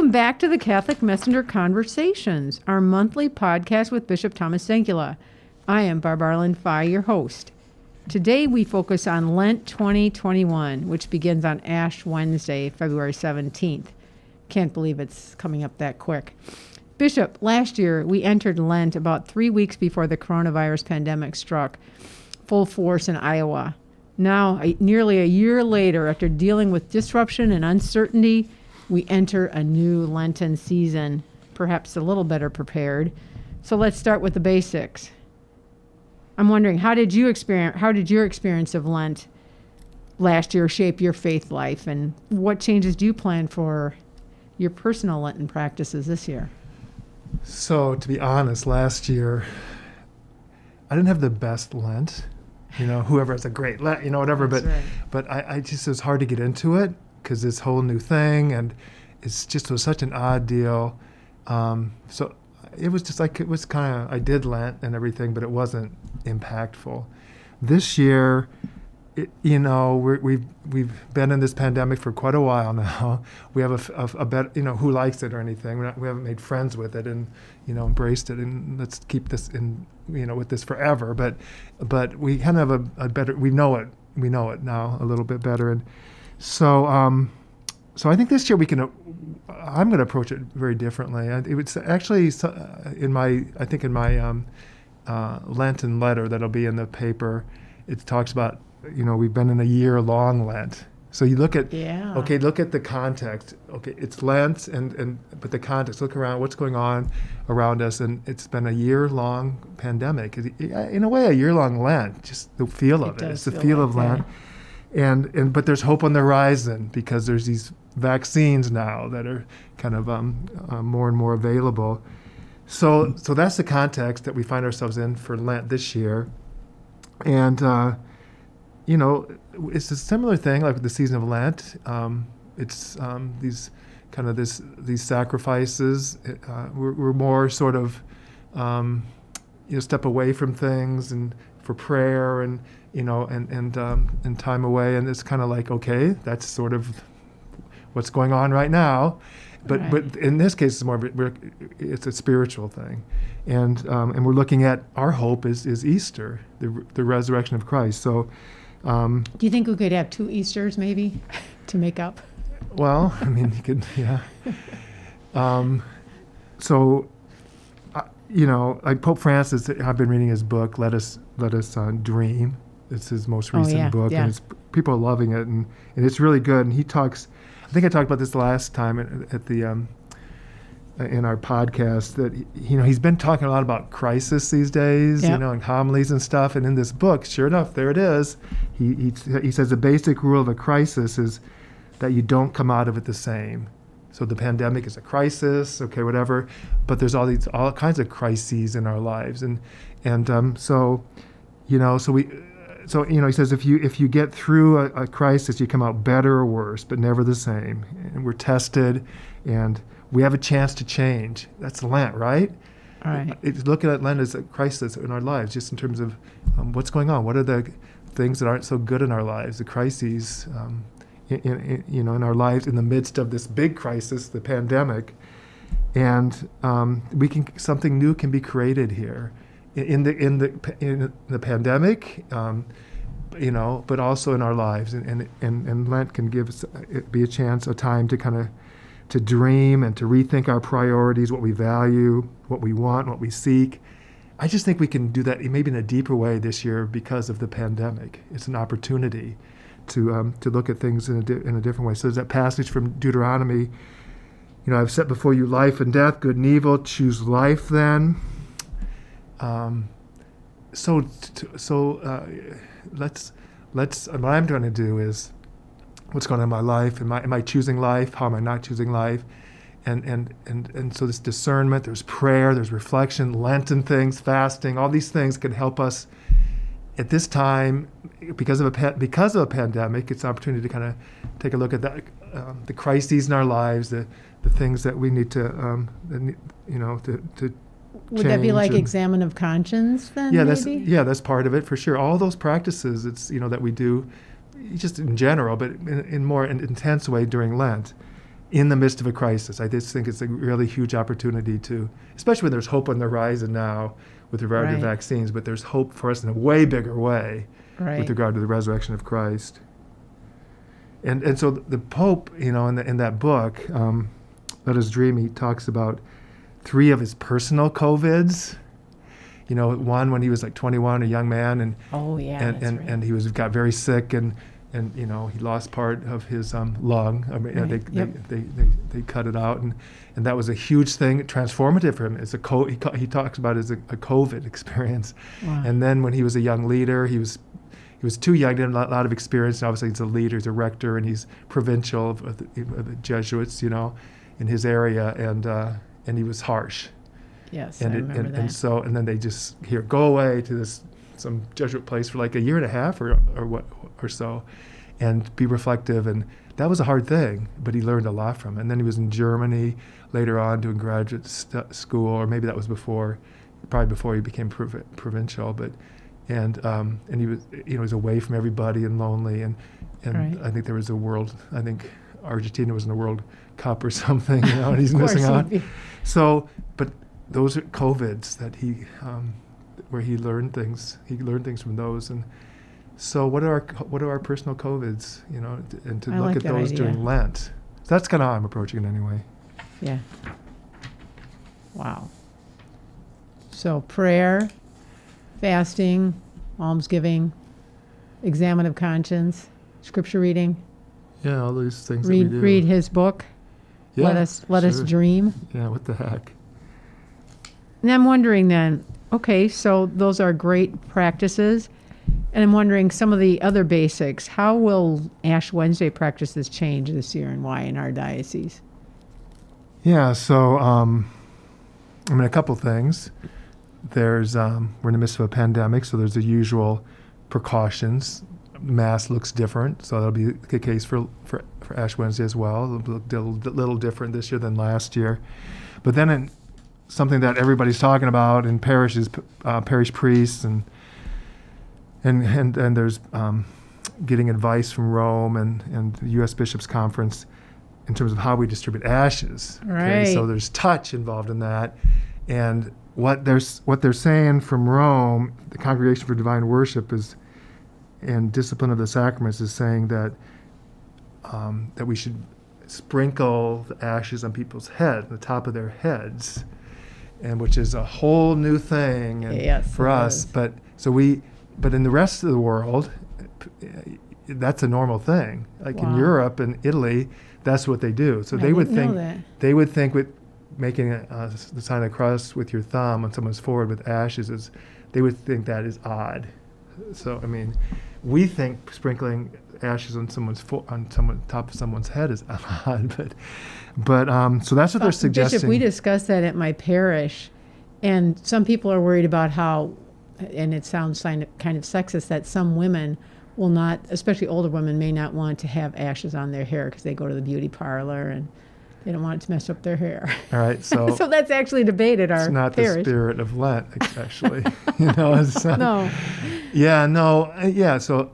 Welcome back to the Catholic Messenger Conversations, our monthly podcast with Bishop Thomas Zinkula. I am Barb Arlen Fye, your host. Today we focus on Lent 2021, which begins on Ash Wednesday, February 17th. Can't believe it's coming up that quick. Bishop, last year we entered Lent about 3 weeks before the coronavirus pandemic struck full force in Iowa. Now, nearly a year later, after dealing with disruption and uncertainty, we enter a new Lenten season, perhaps a little better prepared. So let's start with the basics. I'm wondering, how did your experience of Lent last year shape your faith life, and what changes do you plan for your personal Lenten practices this year? So, to be honest, last year, I didn't have the best Lent. Whoever has a great Lent, whatever. That's right. But I just, it was hard to get into it because this whole new thing, and it was such an odd deal. So it was just like, I did Lent and everything, but it wasn't impactful. This year, we've been in this pandemic for quite a while now. We have a better, who likes it or anything. We haven't made friends with it and, embraced it, and let's keep this in, with this forever. But we kind of have a better, we know it now a little bit better. And so I think this year I'm going to approach it very differently. It was actually in my Lenten letter that'll be in the paper. It talks about, we've been in a year-long Lent. So you look at, look at the context. Okay, it's Lent, but the context, look around, what's going on around us, and it's been a year-long pandemic. In a way, a year-long Lent, just the feel of it. It's the feel of Lent. But there's hope on the horizon because there's these vaccines now that are kind of more and more available. So that's the context that we find ourselves in for Lent this year. And, it's a similar thing like with the season of Lent. It's these sacrifices. We're more sort of, step away from things and for prayer and time away. And it's kind of like, okay, that's sort of what's going on right now. But in this case, it's a spiritual thing, and we're looking at our hope is Easter, the resurrection of Christ. So, do you think we could have 2 Easters maybe to make up? Well, I mean, you could, yeah. Like Pope Francis, I've been reading his book, Let Us Dream. It's his most recent book, and people are loving it, and it's really good. And he talks. I think I talked about this last time at the in our podcast that he's been talking a lot about crisis these days, and homilies and stuff. And in this book, sure enough, there it is. He says the basic rule of a crisis is that you don't come out of it the same. So the pandemic is a crisis, okay, whatever. But there's all kinds of crises in our lives, So he says if you get through a crisis, you come out better or worse, but never the same. And we're tested, and we have a chance to change. That's Lent, right? All right. Looking at Lent as a crisis in our lives, just in terms of what's going on. What are the things that aren't so good in our lives, the crises in our lives in the midst of this big crisis, the pandemic. And something new can be created here. In the pandemic, but also in our lives, and Lent can give us be a chance, a time to kind of to dream and to rethink our priorities, what we value, what we want, what we seek. I just think we can do that maybe in a deeper way this year because of the pandemic. It's an opportunity to look at things in a different way. So there's that passage from Deuteronomy. I've set before you life and death, good and evil. Choose life then. Let's what I'm trying to do is what's going on in my life. Am I choosing life? How am I not choosing life? And so this discernment, there's prayer, there's reflection, Lenten things, fasting, all these things can help us at this time because of a pandemic. It's an opportunity to kind of take a look at the crises in our lives, the things that we need to Would that be like examine of conscience then? Yeah, maybe? that's part of it for sure. All those practices, that we do, just in general, but in more an intense way during Lent, in the midst of a crisis. I just think it's a really huge opportunity to, especially when there's hope on the horizon now with regard to Right. vaccines, but there's hope for us in a way bigger way Right. with regard to the resurrection of Christ. And so the Pope, in that book, Let Us Dream, he talks about 3 of his personal COVIDs. One when he was like 21, a young man, and Oh, yeah. That's right. and he got very sick, and he lost part of his lung. I mean, Right. they cut it out, and that was a huge thing, transformative for him. It's he talks about it as a COVID experience. Wow. And then when he was a young leader, he was too young, didn't have a lot of experience. And obviously, he's a leader, he's a rector, and he's provincial of the Jesuits, in his area, and he was harsh. Yes, And I remember that. and then they just go away to some Jesuit place for like a year and a half or so, and be reflective. And that was a hard thing, but he learned a lot from it. And then he was in Germany later on doing graduate school, or maybe that was probably before he became provincial. But and he was was away from everybody and lonely. And Right. I think there was I think Argentina was in the World Cup or something, and he's Of course missing he'd out. be. So, but those are COVIDs that where he learned things. He learned things from those. And so, what are our personal COVIDs? And to I look like at that those idea. during Lent. So that's kind of how I'm approaching it anyway. Yeah. Wow. So prayer, fasting, almsgiving, examine of conscience, scripture reading, Yeah, all these things read that we do. read his book. Yeah, let us sure. dream. Yeah, what the heck? And I'm wondering then, okay, so those are great practices. And I'm wondering some of the other basics. How will Ash Wednesday practices change this year, and why in our diocese? Yeah, so a couple things. There's we're in the midst of a pandemic, so there's the usual precautions. Mass looks different, so that'll be the case for Ash Wednesday as well. It'll look a little different this year than last year. But then something that everybody's talking about in parishes, parish priests, and there's getting advice from Rome and the U.S. Bishops' Conference in terms of how we distribute ashes. Right. Okay? So there's touch involved in that, and what they're saying from Rome, the Congregation for Divine Worship and Discipline of the Sacraments is saying that we should sprinkle the ashes on people's head, the top of their heads, and which is a whole new thing for it us. is. But in the rest of the world, that's a normal thing. Like in Wow. Europe and Italy, that's what they do. So I they would didn't know think that. with making the sign of the cross with your thumb on someone's forehead with ashes they would think that is odd. So I mean, we think sprinkling ashes on top of someone's head is odd, but so that's what they're suggesting. Bishop, we discussed that at my parish, and some people are worried about how, and it sounds kind of sexist, that some women will not, especially older women, may not want to have ashes on their hair because they go to the beauty parlor and they don't want it to mess up their hair. All right, so So that's actually debated our it's not parish. the spirit of Lent, actually. It's not, No. Yeah, no, yeah. So,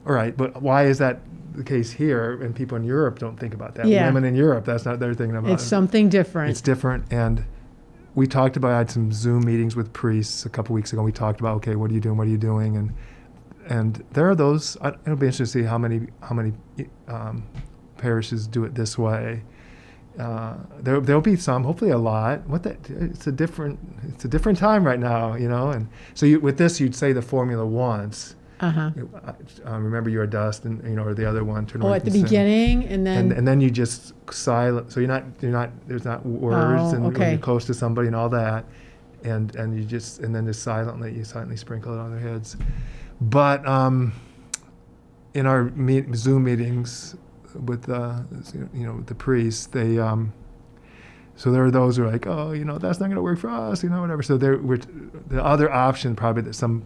all right, but why is that the case here? And people in Europe don't think about that. Yeah. Women in Europe, that's not their thinking about. It's something different. It's different, and we talked about. I had some Zoom meetings with priests a couple weeks ago. We talked about, okay, what are you doing? What are you doing? And there are those. It'll be interesting to see how many parishes do it this way. There'll be some, hopefully a lot. It's a different time right now, and so with this you'd say the formula once. Remember you are dust, and or the other one. Turn away at the from sin. beginning, and then and then you just silent. So you're not. There's not words, and when okay. you're close to somebody and all that, and you just you silently sprinkle it on their heads. But in our Zoom meetings with with the priests, they so there are those who are like, oh, that's not going to work for us, whatever. So the other option probably that some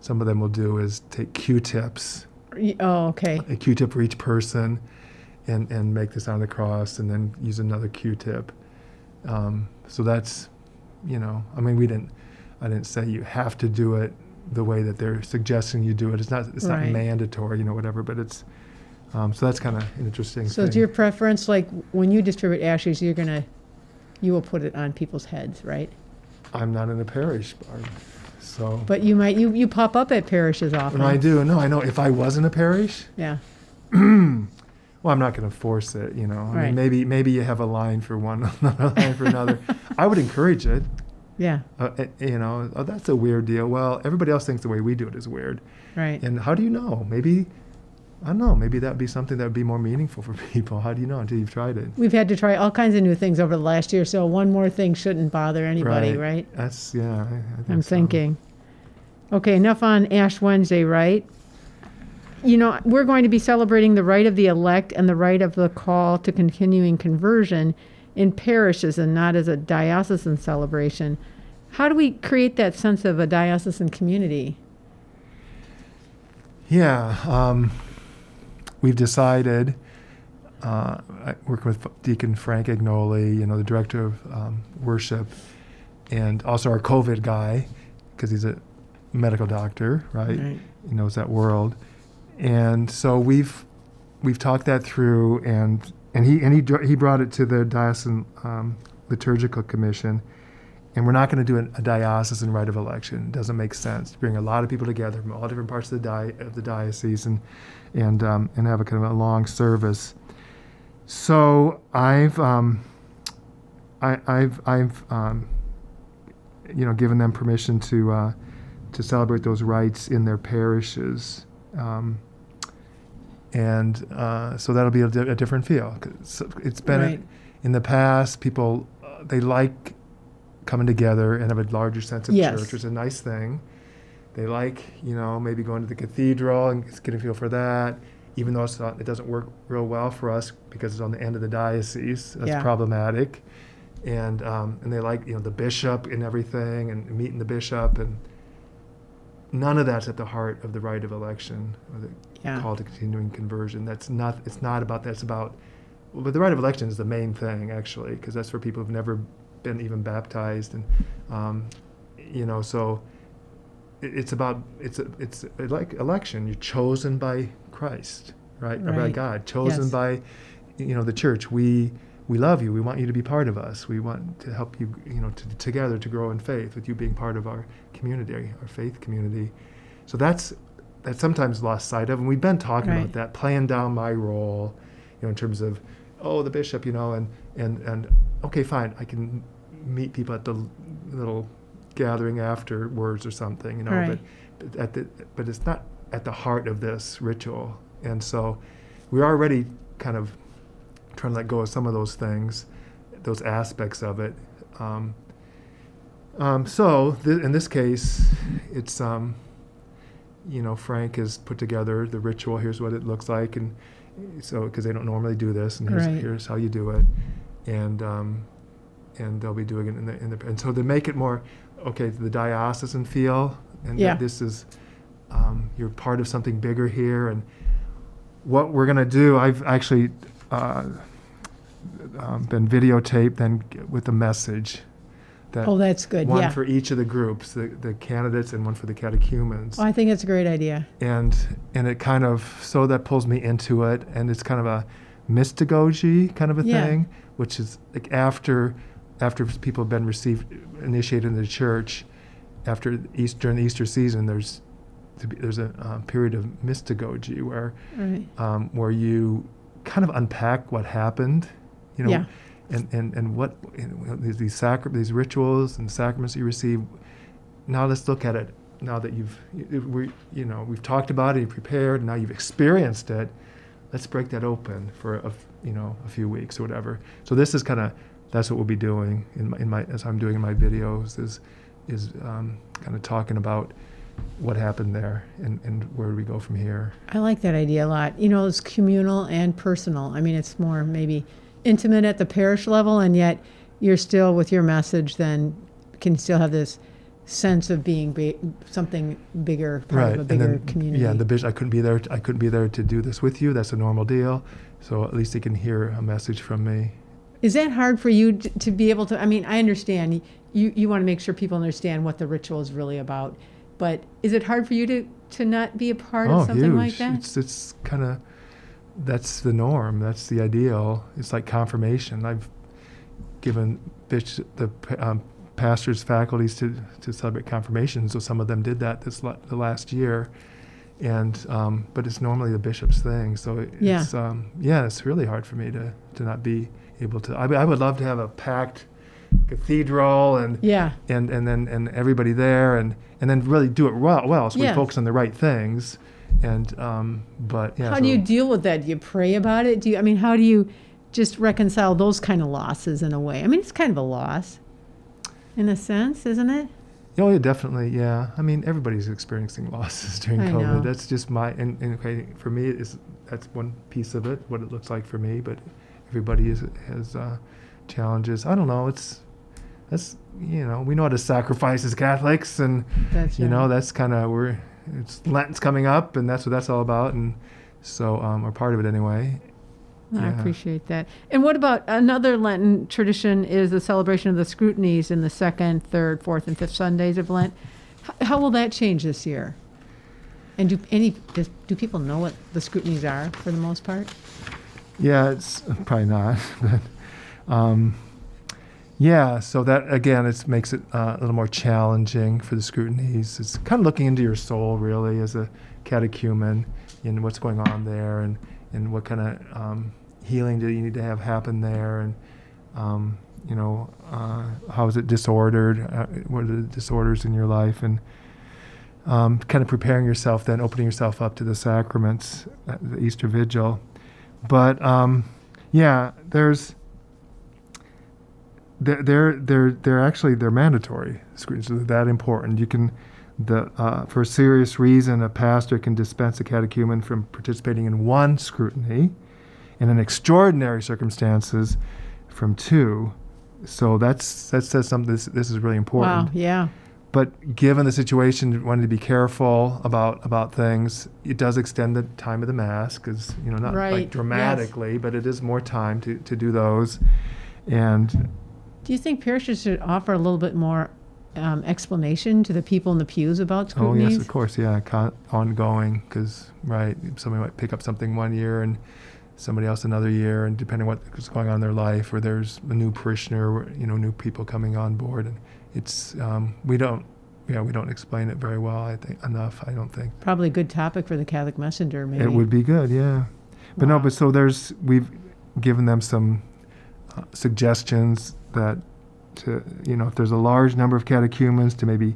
of them will do is take Q-tips. Oh, okay. A Q-tip for each person, and make the sign of the cross, and then use another Q-tip. So that's, I didn't say you have to do it the way that they're suggesting you do it. It's not Right. mandatory, whatever. But it's, So that's kind of an interesting So thing. is your preference, like when you distribute ashes, you will put it on people's heads, right? I'm not in a parish, Barb. So. But you pop up at parishes often. No, I do. No, I know. If I was in a parish, Yeah. well, I'm not going to force it. I Right. mean, maybe you have a line for one, another line for another. I would encourage it. Yeah. That's a weird deal. Well, everybody else thinks the way we do it is weird. Right. And how do you know? Maybe, I don't know. Maybe that would be something that would be more meaningful for people. How do you know until you've tried it? We've had to try all kinds of new things over the last year, so one more thing shouldn't bother anybody, right? That's, yeah. I think I'm so. thinking. Okay, enough on Ash Wednesday, right? We're going to be celebrating the rite of the elect and the rite of the call to continuing conversion in parishes and not as a diocesan celebration. How do we create that sense of a diocesan community? Yeah, we've decided, working with Deacon Frank Agnoli, the director of worship, and also our COVID guy, because he's a medical doctor, right? He knows that world. And so we've talked that through, and he brought it to the diocesan liturgical commission, and we're not going to do a diocesan rite of election. It doesn't make sense to bring a lot of people together from all different parts of the diocese and have a kind of a long service. So I've given them permission to celebrate those rites in their parishes. So that'll be a different feel. It's been in the past, people, they like coming together and have a larger sense of church, which is a nice thing. They like, maybe going to the cathedral and getting a feel for that, even though it doesn't work real well for us because it's on the end of the diocese. That's problematic. And they like, the bishop and everything and meeting the bishop, and none of that's at the heart of the rite of election or the call to continuing conversion. It's not about that. It's about, but the rite of election is the main thing, actually, because that's for people who've never been even baptized. And, so it's like election. You're chosen by Christ, right? Or by God, chosen by, the church. We love you. We want you to be part of us. We want to help you, together to grow in faith, with you being part of our community, our faith community. So that's sometimes lost sight of, and we've been talking about that, playing down my role, in terms of, the bishop, and okay, fine, I can meet people at the little gathering afterwards or something, but it's not at the heart of this ritual. And so we're already kind of trying to let go of some of those things, those aspects of it. In this case, it's, Frank has put together the ritual. Here's what it looks like, and so because they don't normally do this, and here's how you do it, and they'll be doing it and so to make it more the diocesan feel, and that this is you're part of something bigger here, and what we're gonna do. I've actually been videotaped then with a message. That's good. One for each of the groups, the candidates, and one for the catechumens. I think it's a great idea. And it kind of, so that pulls me into it, and it's kind of a mystagogy kind of a thing, which is like after people have been initiated in the church, during the Easter season, there's a period of mystagogy where you kind of unpack what happened, and what these rituals and sacraments you receive. Now let's look at it. Now that we've talked about it, you've prepared, and now you've experienced it. Let's break that open for a few weeks or whatever. So this is that's what we'll be doing as I'm doing in my videos is kind of talking about what happened there and where do we go from here. I like that idea a lot. It's communal and personal. I mean, it's more maybe intimate at the parish level, and yet you're still, with your message, then can still have this sense of being something bigger, part of a bigger community. Yeah, the bishop, I couldn't be there to do this with you. That's a normal deal. So at least they can hear a message from me. Is that hard for you to be able to? I mean, I understand you want to make sure people understand what the ritual is really about, but is it hard for you to not be a part of something huge. like that? It's kind of that's the norm. That's the ideal. It's like confirmation. I've given pastors, faculties to celebrate confirmation, so some of them did that the last year, and but it's normally the bishop's thing. So it's really hard for me to not be able to. I would love to have a packed cathedral and then everybody there and then really do it well, so we focus on the right things. And but yeah. How do you deal with that? Do you pray about it? How do you just reconcile those kind of losses in a way? it's kind of a loss in a sense, isn't it? Oh, yeah, definitely, yeah. Everybody's experiencing losses during I COVID. know. That's just and okay, for me, that's one piece of it, what it looks like for me, but everybody has challenges. I don't know, that's we know how to sacrifice as Catholics, and that's that's kind of it's Lent's coming up, and that's what that's all about, and so or part of it anyway. I appreciate that. And what about another Lenten tradition is the celebration of the scrutinies in the second, third, fourth, and fifth Sundays of Lent. How will that change this year? And do people know what the scrutinies are for the most part? Yeah, it's probably not. But, so that, again, it makes it a little more challenging for the scrutinies. It's kind of looking into your soul, really, as a catechumen, and what's going on there, and what kind of healing do you need to have happen there, and how is it disordered? What are the disorders in your life? And kind of preparing yourself, then opening yourself up to the sacraments, the Easter Vigil. But there's they're mandatory scrutinies. So they're that important. You can for a serious reason, a pastor can dispense a catechumen from participating in one scrutiny, and in extraordinary circumstances, from two. So that says something. This is really important. Wow. Yeah. But given the situation, wanting to be careful about things, it does extend the time of the Mass, because not like dramatically, but it is more time to do those. And do you think parishes should offer a little bit more explanation to the people in the pews about scrutinies? Oh yes, of course, yeah, ongoing, because somebody might pick up something one year and somebody else another year, and depending on what's going on in their life, or there's a new parishioner, new people coming on board, and it's we don't explain it very well, I think, enough. I don't think. Probably a good topic for the Catholic Messenger, maybe. It would be good, yeah. But wow. no, but so we've given them some suggestions that if there's a large number of catechumens, to maybe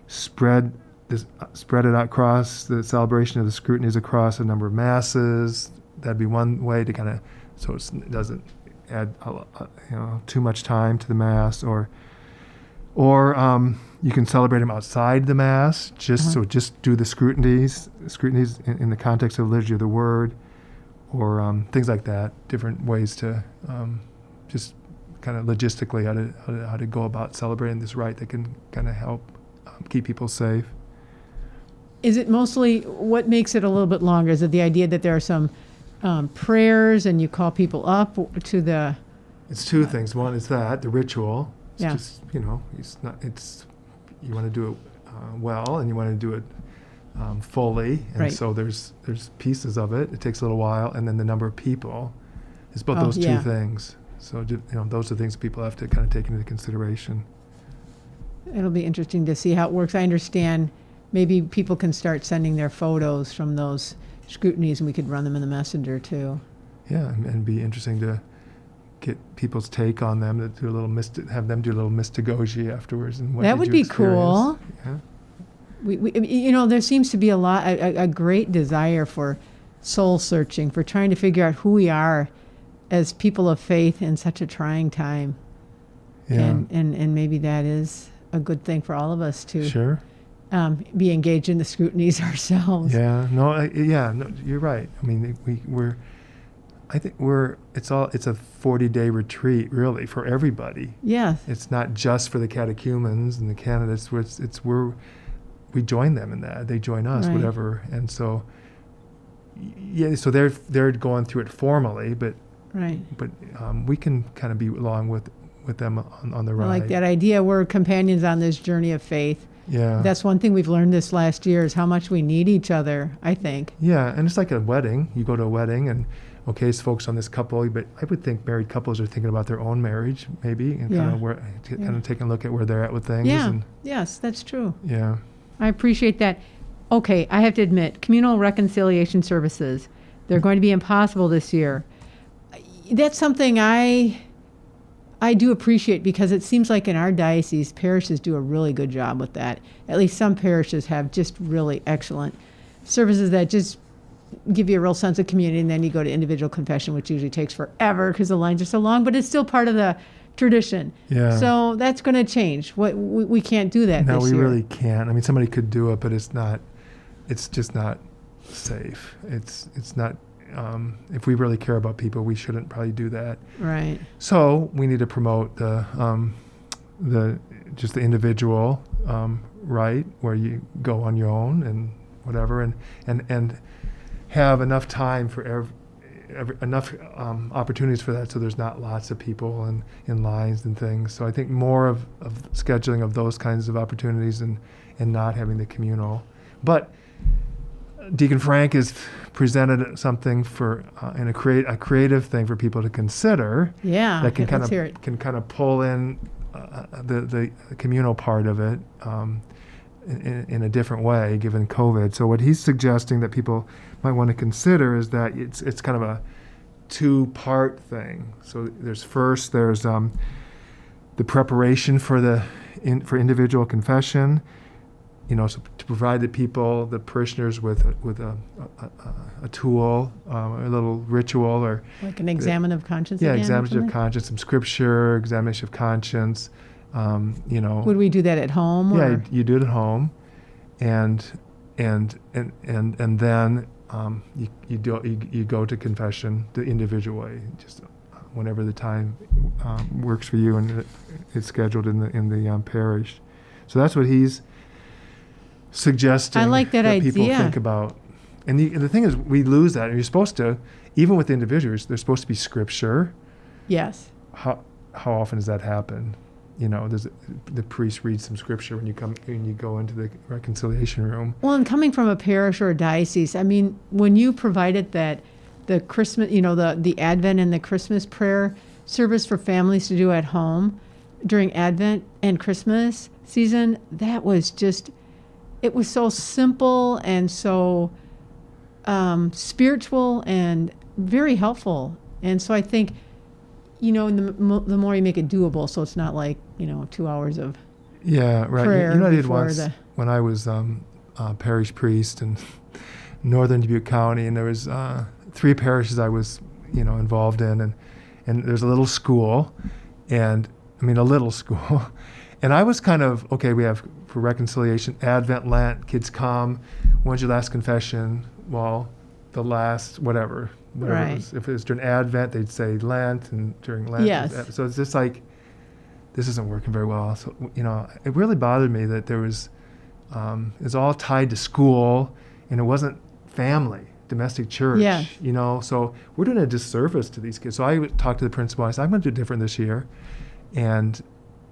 spread it out across the celebration of the scrutinies across a number of masses. That'd be one way to kind of, so it doesn't add too much time to the Mass, or you can celebrate them outside the Mass, just do the scrutinies in the context of the liturgy of the Word, or things like that. Different ways to just kind of logistically how to go about celebrating this rite that can kind of help keep people safe. Is it mostly, what makes it a little bit longer? Is it the idea that there are some prayers and you call people up to the... It's two things. One is the ritual. It's yeah. just, you want to do it well, and you want to do it fully. And so there's pieces of it. It takes a little while. And then the number of people. It's both those two things. So, those are things people have to kind of take into consideration. It'll be interesting to see how it works. I understand maybe people can start sending their photos from those scrutinies, and we could run them in the Messenger too. Yeah, and be interesting to get people's take on them, have them do a little mystagogy afterwards. And what that would be cool. Yeah. We there seems to be a great desire for soul searching, for trying to figure out who we are as people of faith in such a trying time. Yeah. And maybe that is a good thing for all of us to sure. Be engaged in the scrutinies ourselves. Yeah. No. You're right. It's a 40-day retreat, really, for everybody. Yes. It's not just for the catechumens and the candidates. We join them in that. They join us, whatever. And so, so they're going through it formally, but we can kind of be along with them on the ride. I like that idea. We're companions on this journey of faith. Yeah. That's one thing we've learned this last year is how much we need each other, I think. Yeah, and it's like a wedding. You go to a wedding, and okay, it's focused on this couple, but I would think married couples are thinking about their own marriage, maybe, and Yeah. kind of taking a look at where they're at with things. Yeah. And, Yes, that's true. yeah. I appreciate that. Okay, I have to admit, communal reconciliation services, they're going to be impossible this year. That's something I do appreciate because it seems like in our diocese, parishes do a really good job with that. At least some parishes have just really excellent services that just give you a real sense of community, and then you go to individual confession, which usually takes forever because the lines are so long, but it's still part of the tradition. Yeah. So that's going to change. We can't do that No, this we year. really can't. I mean, somebody could do it, but it's just not safe. It's not, if we really care about people, we shouldn't probably do that. Right. So we need to promote the individual right, where you go on your own and whatever, and have enough time for enough opportunities for that, so there's not lots of people in lines and things. So I think more of scheduling of those kinds of opportunities and not having the communal. But Deacon Frank has presented something for in a creative thing for people to consider. Yeah. That Let's hear it. can kind of pull in the communal part of it in a different way, given COVID. So what he's suggesting that people might want to consider is that it's kind of a two-part thing. So there's the preparation for individual confession. So to provide the parishioners with a tool, a little ritual, or Like an examination of conscience. yeah, again, or examination of something? conscience, some scripture, examination of conscience. Would we do that at home? Yeah, Or? you do it at home, and then you go to confession the individual way, just whenever the time works for you, and it's scheduled in the parish. So that's what he's suggesting. I like that people idea. think about. And the thing is, we lose that. And you're supposed to, even with individuals, there's supposed to be scripture. Yes. How often does that happen? Does the priest read some scripture when you go into the reconciliation room? Well, and coming from a parish or a diocese, I mean, when you provided that the Christmas, the Advent and the Christmas prayer service for families to do at home during Advent and Christmas season, that was just, it was so simple and so spiritual and very helpful. And so I think, the more you make it doable, so it's not like, 2 hours of Yeah, right. prayer I did before once when I was parish priest in northern Dubuque County, and there was 3 parishes I was, involved in, and there's a little school, and a little school, and I was kind of, okay, we have for reconciliation, Advent, Lent, kids come, when's your last confession? Well, the last, whatever Right. it was. If it was during Advent, they'd say Lent, and during Lent. Yes. So it's just like, this isn't working very well. So, it really bothered me that there was, it was all tied to school, and it wasn't family, domestic church. Yes. So we're doing a disservice to these kids. So I talked to the principal. I said, I'm going to do it different this year. And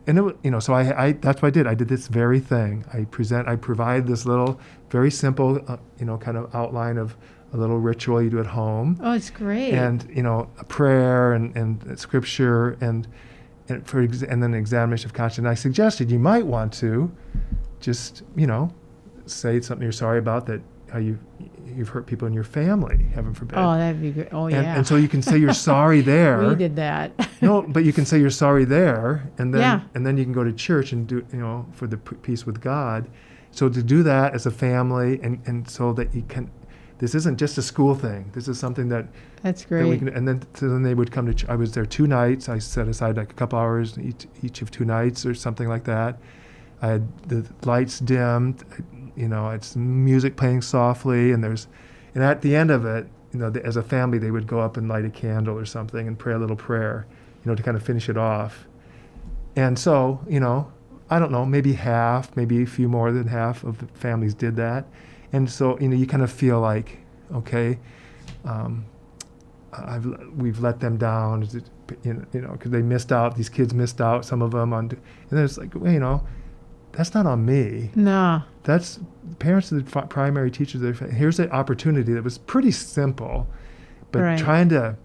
it, so I that's what I did. I did this very thing. I provide this little, very simple, kind of outline of a little ritual you do at home. Oh, it's great. And, a prayer and scripture and then examination of conscience. And I suggested you might want to just, say something you're sorry about, that how you've hurt people in your family, heaven forbid. Oh, that'd be great. Oh, yeah. And so you can say you're sorry there. We did that. No, but you can say you're sorry there, and then Yeah. and then you can go to church and do, for the peace with God. So to do that as a family, and so that you can, this isn't just a school thing. This is something that That's that great. we can, and then they would come to. I was there 2 nights. I set aside like a couple hours each of 2 nights or something like that. I had the lights dimmed. It's music playing softly, and at the end of it, as a family, they would go up and light a candle or something and pray a little prayer, to kind of finish it off. And so, I don't know, maybe half, maybe a few more than half of the families did that. And so, you kind of feel like, okay, we've let them down, because they missed out. These kids missed out, some of them, and then it's like, that's not on me. No. That's parents are the primary teachers. Here's an opportunity that was pretty simple, but Right. trying to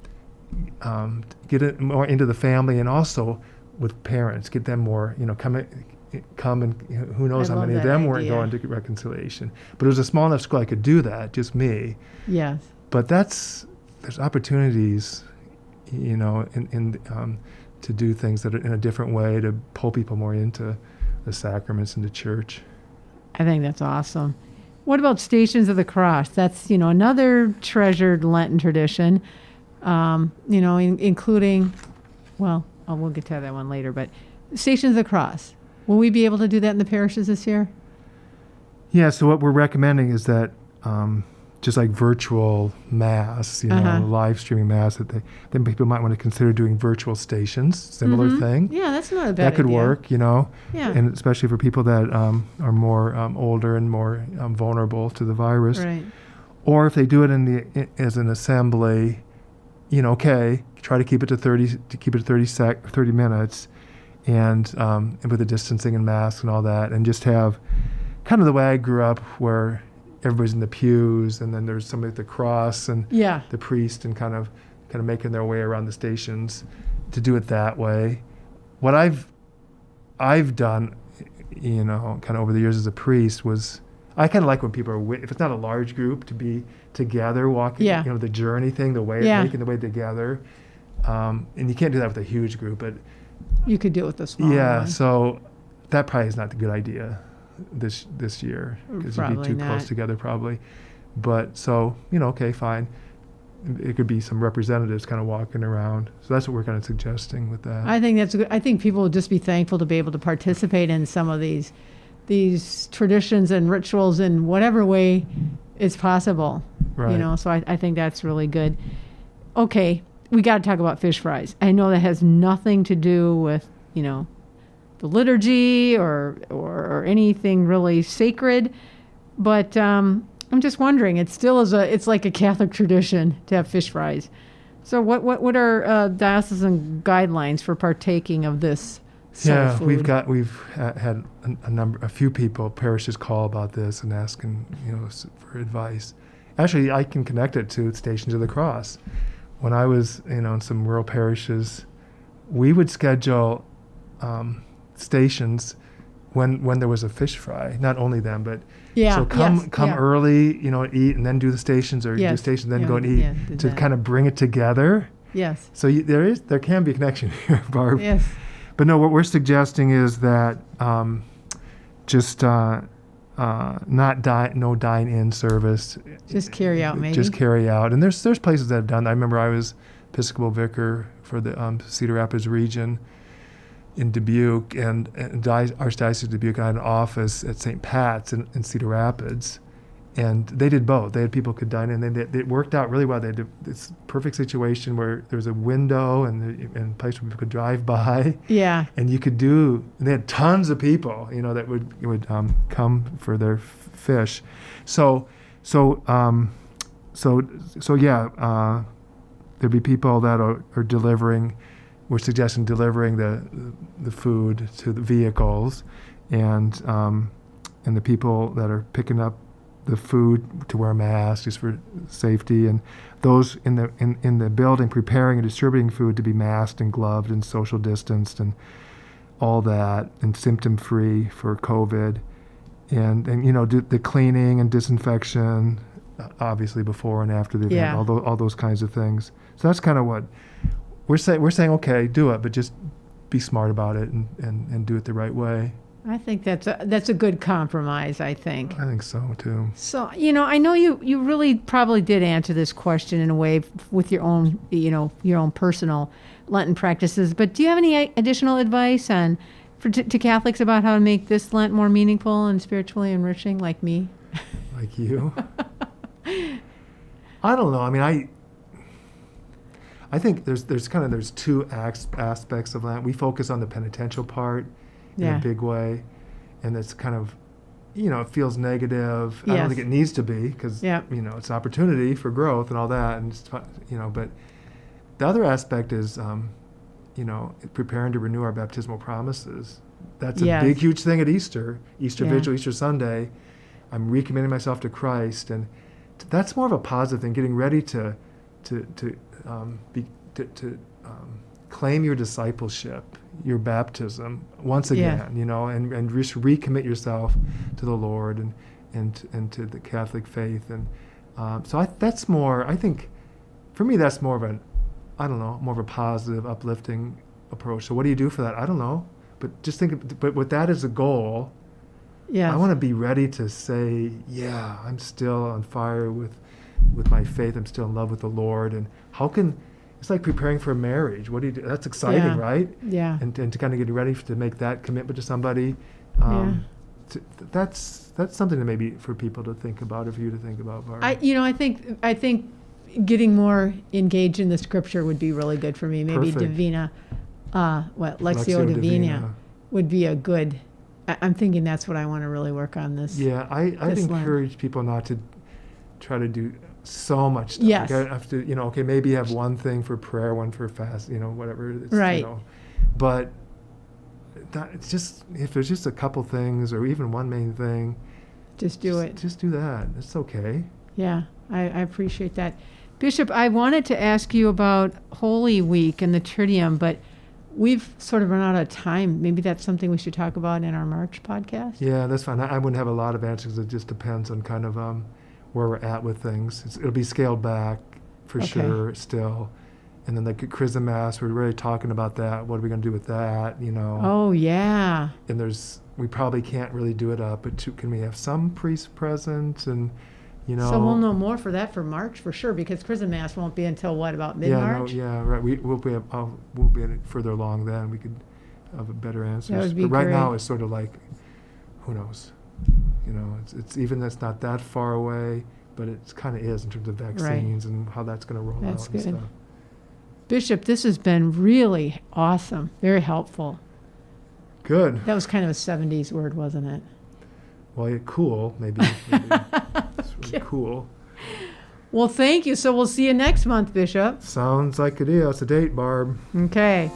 get it more into the family, and also with parents, get them more, come and who knows I how love many of that them weren't idea. going to reconciliation. But it was a small enough school I could do that, just me. Yes. But there's opportunities, to do things that are in a different way to pull people more into the sacraments and the church. I think that's awesome. What about Stations of the Cross? That's, another treasured Lenten tradition, including, well, we'll get to that one later, but Stations of the Cross. Will we be able to do that in the parishes this year? Yeah, so what we're recommending is that just like virtual mass, live streaming mass, then people might want to consider doing virtual stations, similar thing. Yeah, that's not a bad That could idea. work, Yeah. and especially for people that are more older and more vulnerable to the virus. Right. Or if they do it as an assembly, try to keep it to 30 minutes, and with the distancing and masks and all that, and just have kind of the way I grew up, where everybody's in the pews, and then there's somebody at the cross, and the priest, and kind of making their way around the stations, to do it that way. What I've done, kind of over the years as a priest, was I kind of like when people are if it's not a large group, to be together walking, the journey thing, making the way together. And you can't do that with a huge group, but You could do it with a small one. so that probably is not a good idea this year, because you'd be Probably too not. close together probably. But so, okay, fine. It could be some representatives kind of walking around. So that's what we're kind of suggesting with that. I think that's good. I think people will just be thankful to be able to participate in some of these traditions and rituals in whatever way is possible. Right. So I think that's really good. Okay, we got to talk about fish fries. I know that has nothing to do with, the liturgy or anything really sacred, but I'm just wondering, it still is it's like a Catholic tradition to have fish fries. So what are diocesan guidelines for partaking of this soul food? we've had a few people, parishes, call about this and asking, for advice. Actually, I can connect it to Stations of the Cross. When I was, in some rural parishes, we would schedule stations when there was a fish fry. Not only them, but so come early, eat, and then do the stations, or do stations, then go and eat, to kind of bring it together. Yes. So there can be a connection here, Barb. Yes. But no, what we're suggesting is that just no dine-in service. Just carry out, maybe. Just carry out. And there's places that have done that. I remember I was Episcopal vicar for the Cedar Rapids region in Dubuque, and Archdiocese of Dubuque, and I had an office at St. Pat's in Cedar Rapids. And they did both. They had people could dine in. It worked out really well. They had this perfect situation where there was a window and a place where people could drive by. Yeah. And you could and they had tons of people, that would come for their fish. So there'd be people that are delivering. We're suggesting delivering the food to the vehicles, and the people that are picking up the food to wear masks just for safety, and those in the building preparing and distributing food to be masked and gloved and social distanced and all that, and symptom free for COVID, and do the cleaning and disinfection, obviously before and after the event, all those kinds of things. So that's kind of what we're saying. Okay, do it, but just be smart about it and do it the right way. I think that's a good compromise, I think. I think so too. So, I know you really probably did answer this question in a way with your own, your own personal Lenten practices, but do you have any additional advice to Catholics about how to make this Lent more meaningful and spiritually enriching, like me? Like you? I don't know. I mean, I think there's two aspects of Lent. We focus on the penitential part in a big way, and it's kind of, it feels negative. I don't think it needs to be, because it's an opportunity for growth and all that, and but the other aspect is preparing to renew our baptismal promises, That's a Yes. big, huge thing at Easter Yeah. Vigil, Easter Sunday. I'm recommitting myself to Christ, and that's more of a positive thing. Getting ready to claim your discipleship, your baptism once again, and just recommit yourself to the Lord and to the Catholic faith, and so that's more. I think for me that's more of more of a positive, uplifting approach. So what do you do for that? I don't know, but just think. But with that as a goal. Yes. I want to be ready to say, yeah, I'm still on fire with my faith. I'm still in love with the Lord. And it's like preparing for a marriage. What do you do? That's exciting, Yeah. right? Yeah. And to kind of get ready to make that commitment to somebody. That's something that maybe for people to think about, or for you to think about, Barb. I think getting more engaged in the scripture would be really good for me. Maybe Perfect. Divina, Lectio Divina would be a good. I'm thinking that's what I want to really work on this. Yeah, I'd this encourage people not to try to do so much stuff. Yes. Like I have to, maybe have one thing for prayer, one for fast, whatever. It's, Right. But it's just, if there's just a couple things or even one main thing, Just do it. Just do that. It's okay. Yeah, I appreciate that. Bishop, I wanted to ask you about Holy Week and the Triduum, but we've sort of run out of time. Maybe that's something we should talk about in our March podcast. Yeah, that's fine. I wouldn't have a lot of answers. It just depends on kind of where we're at with things. It'll be scaled back for sure still. And then like Chrism Mass, we're really talking about that. What are we going to do with that? Oh, yeah. And we probably can't really do it up, but can we have some priests present? And So we'll know more for that for March for sure, because Chrism Mass won't be until about mid-March? Right. We'll be further along then. We could have a better answer. That would be but right great. now it's sort of like, who knows? It's even that's not that far away, but it kind of is in terms of vaccines and how that's going to roll That's out good. and stuff. Bishop, this has been really awesome, very helpful. Good. That was kind of a 70s word, wasn't it? Well, cool, maybe. It's really cool. Well, thank you. So we'll see you next month, Bishop. Sounds like it is. What's the date, Barb? Okay.